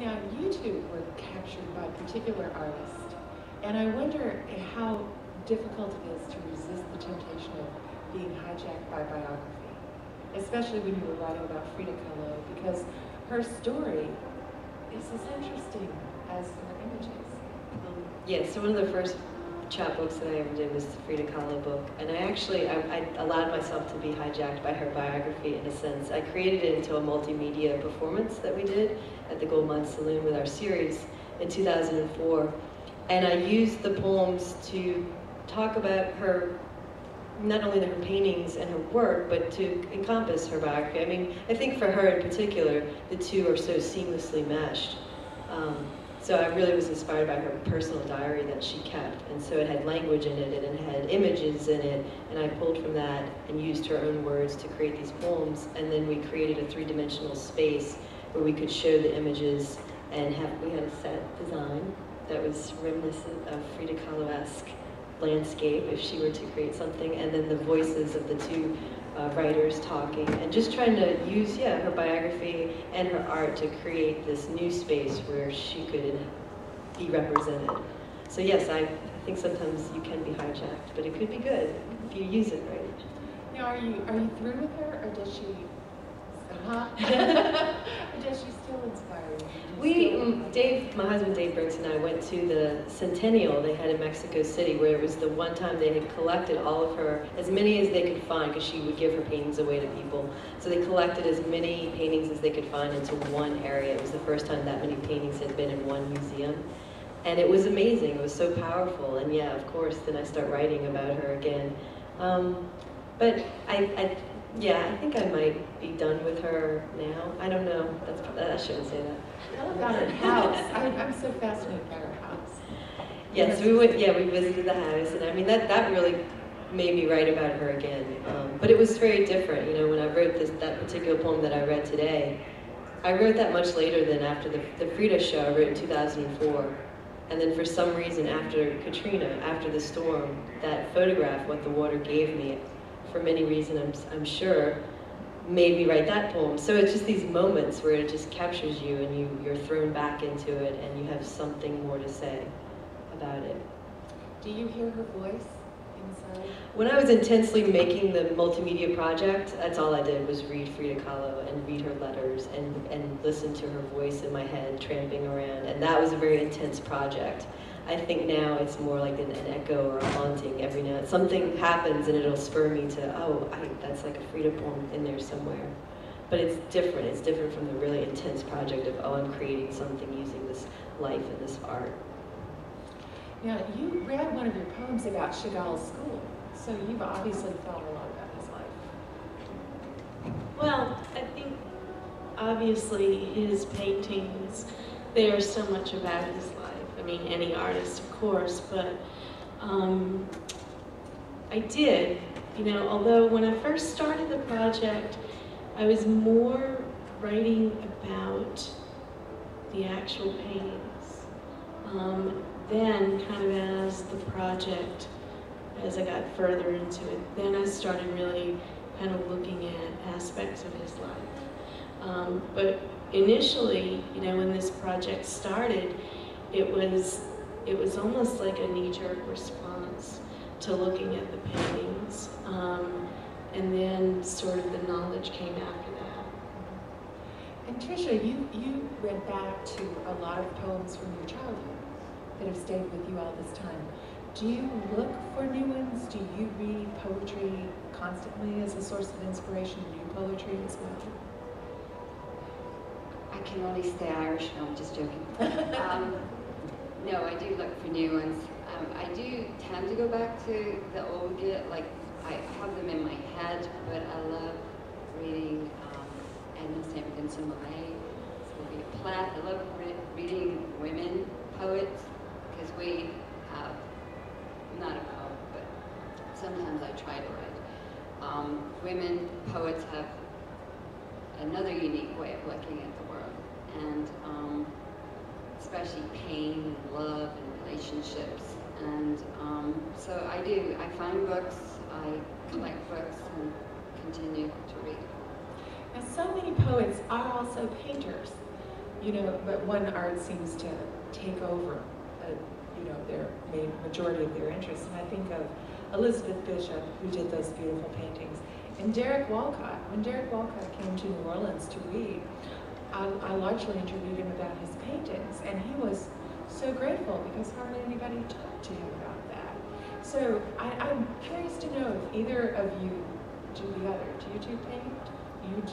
Now, you two were captured by a particular artist, and I wonder how difficult it is to resist the temptation of being hijacked by biography, especially when you were writing about Frida Kahlo, because her story is as interesting as her images. Yeah, so one of the first chapbooks that I ever did was the Frida Kahlo book, and I allowed myself to be hijacked by her biography in a sense. I created it into a multimedia performance that we did at the Gold Mine Saloon with our series in 2004, and I used the poems to talk about her, not only her paintings and her work, but to encompass her biography. I mean, I think for her in particular, the two are so seamlessly meshed. So I really was inspired by her personal diary that she kept, and so it had language in it, and it had images in it, and I pulled from that and used her own words to create these poems, and then we created a three-dimensional space where we could show the images, and we had a set design that was reminiscent of Frida Kahlo-esque landscape if she were to create something, and then the voices of the two writers talking, and just trying to use, her biography and her art to create this new space where she could be represented. So yes, I think sometimes you can be hijacked, but it could be good if you use it right. Now, are you through with her, or does she? Or does she still inspire you? Dave, my husband Dave Brooks, and I went to the Centennial they had in Mexico City, where it was the one time they had collected all of her, as many as they could find, because she would give her paintings away to people. So they collected as many paintings as they could find into one area. It was the first time that many paintings had been in one museum. And it was amazing, it was so powerful. And yeah, of course, then I start writing about her again. But I think I might be done with her now. I don't know. I shouldn't say that. How about her house? I'm so fascinated by her house. Yes, we visited the house, and I mean that really made me write about her again. But it was very different. You know, when I wrote that particular poem that I read today, I wrote that much later than after the Frida show I wrote in 2004. And then for some reason after Katrina, after the storm, that photograph, what the water gave me, for many reasons, I'm sure, made me write that poem. So it's just these moments where it just captures you, and you're thrown back into it, and you have something more to say about it. Do you hear her voice inside? When I was intensely making the multimedia project, that's all I did was read Frida Kahlo and read her letters and listen to her voice in my head tramping around, and that was a very intense project. I think now it's more like an echo or a haunting every now. Something happens and it'll spur me to, that's like a Frida poem in there somewhere. But it's different. It's different from the really intense project of, I'm creating something using this life and this art. Now, you read one of your poems about Chagall's school, so you've obviously thought a lot about his life. Well, I think obviously his paintings, they are so much about his life. I mean, any artist, of course, but I did, although when I first started the project, I was more writing about the actual paintings. Then, kind of as the project, as I got further into it, then I started really kind of looking at aspects of his life. But initially, when this project started, it was almost like a knee-jerk response to looking at the paintings, and then sort of the knowledge came after that. And Tricia, you read back to a lot of poems from your childhood that have stayed with you all this time. Do you look for new ones? Do you read poetry constantly as a source of inspiration, new poetry as well? I can only stay Irish. No, I'm just joking. No, I do look for new ones. I do tend to go back to the old, like I have them in my head, but I love reading Edna St. Vincent Millay, Sylvia Plath. I love reading women poets, because we have, I'm not a poet, but sometimes I try to write. Women poets have another unique way of looking at the world, and especially pain and love and relationships. And so I find books, I collect books, and continue to read. Now, so many poets are also painters. but one art seems to take over, their majority of their interests. And I think of Elizabeth Bishop, who did those beautiful paintings, and Derek Walcott. When Derek Walcott came to New Orleans to read, I largely interviewed him about his paintings, and he was so grateful because hardly anybody talked to him about that. So I'm curious to know if either of you do the other. Do you two paint?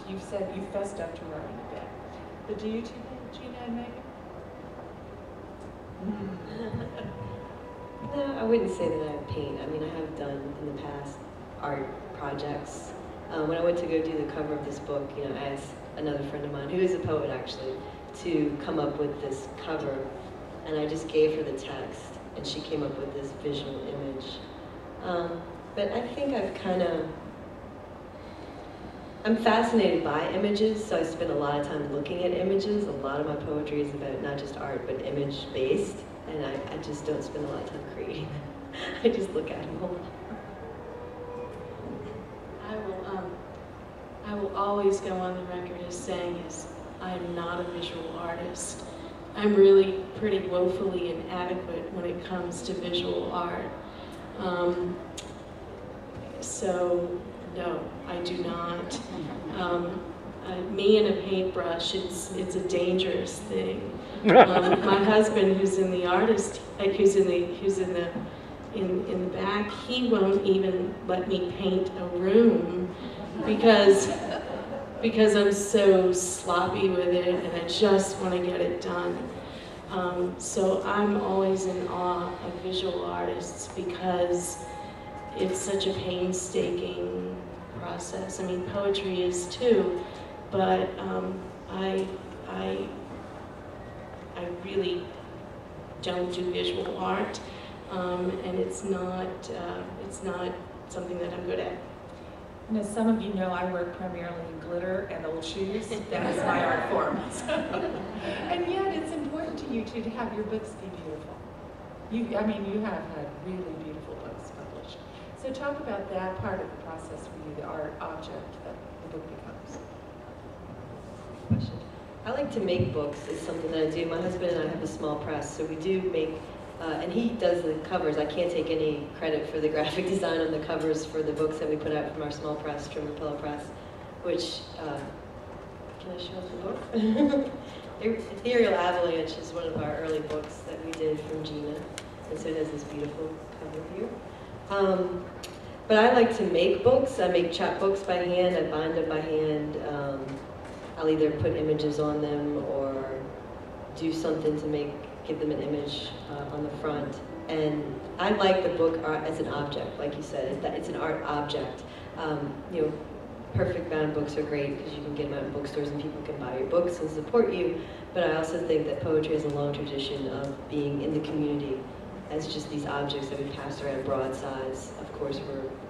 You've said you fessed up to writing a bit, but do you two paint, Gina and Megan? No, I wouldn't say that I paint. I mean, I have done in the past art projects. When I went to go do the cover of this book, I asked another friend of mine, who is a poet actually, to come up with this cover, and I just gave her the text, and she came up with this visual image. But I think I'm fascinated by images, so I spend a lot of time looking at images. A lot of my poetry is about not just art, but image-based, and I just don't spend a lot of time creating them. I just look at them a lot. I will always go on the record as saying I am not a visual artist. I'm really pretty woefully inadequate when it comes to visual art. So no, I do not. Me and a paintbrush, it's a dangerous thing. My husband, who's in the artist, who's in the back, he won't even let me paint a room because I'm so sloppy with it and I just want to get it done. So I'm always in awe of visual artists because it's such a painstaking process. I mean, poetry is too, but I really don't do visual art, and it's not something that I'm good at. And as some of you know, I work primarily in glitter and old shoes. That is my art form. And yet, it's important to you two to have your books be beautiful. You have had really beautiful books published. So talk about that part of the process for you, the art object that the book becomes. Question. I like to make books. It's something that I do. My husband and I have a small press, so we do make, and he does the covers. I can't take any credit for the graphic design on the covers for the books that we put out from our small press, Trimmer Pillow Press, which, can I show the book? Ethereal Avalanche is one of our early books that we did from Gina, and so it has this beautiful cover here. But I like to make books. I make chapbooks by hand, I bind them by hand. I'll either put images on them or do something to give them an image on the front. And I like the book art as an object, like you said, it's an art object. Perfect bound books are great because you can get them out in bookstores and people can buy your books and support you. But I also think that poetry has a long tradition of being in the community as just these objects that we pass around broadsides. Of course,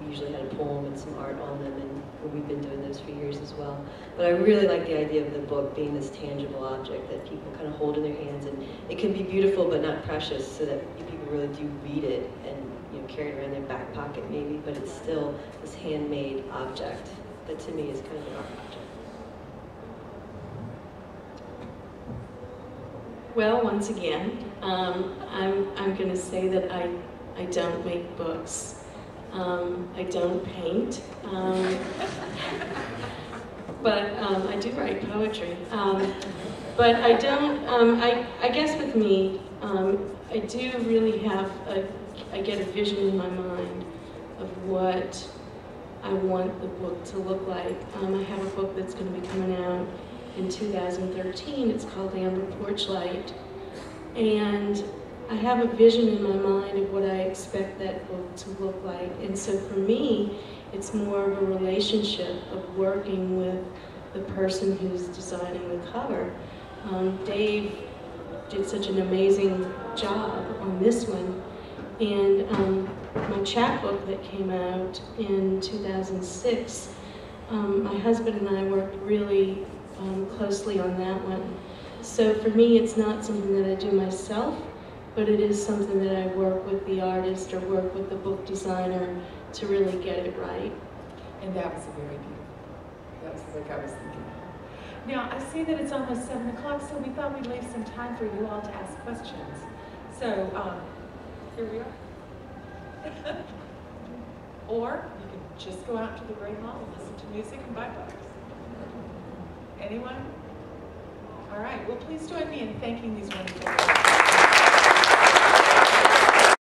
we usually had a poem and some art on them, and we've been doing those for years as well. But I really like the idea of the book being this tangible object that people kind of hold in their hands, and it can be beautiful but not precious, so that people really do read it and carry it around their back pocket maybe, but it's still this handmade object that to me is kind of an art object. Well, once again, I'm going to say that I don't make books. I don't paint, but I do write poetry. But I don't. I guess with me, I do really have I get a vision in my mind of what I want the book to look like. I have a book that's going to be coming out in 2013. It's called Amber Porch Light, and I have a vision in my mind of what I expect that book to look like. And so for me, it's more of a relationship of working with the person who's designing the cover. Dave did such an amazing job on this one, and my chapbook that came out in 2006, my husband and I worked really closely on that one. So for me, it's not something that I do myself, but it is something that I work with the artist or work with the book designer to really get it right. And that was a very beautiful, that was the book I was thinking of. Now, I see that it's almost 7 o'clock, so we thought we'd leave some time for you all to ask questions. So, here we are. Or you can just go out to the Great Hall and listen to music and buy books. Anyone? All right, well, please join me in thanking these wonderful people.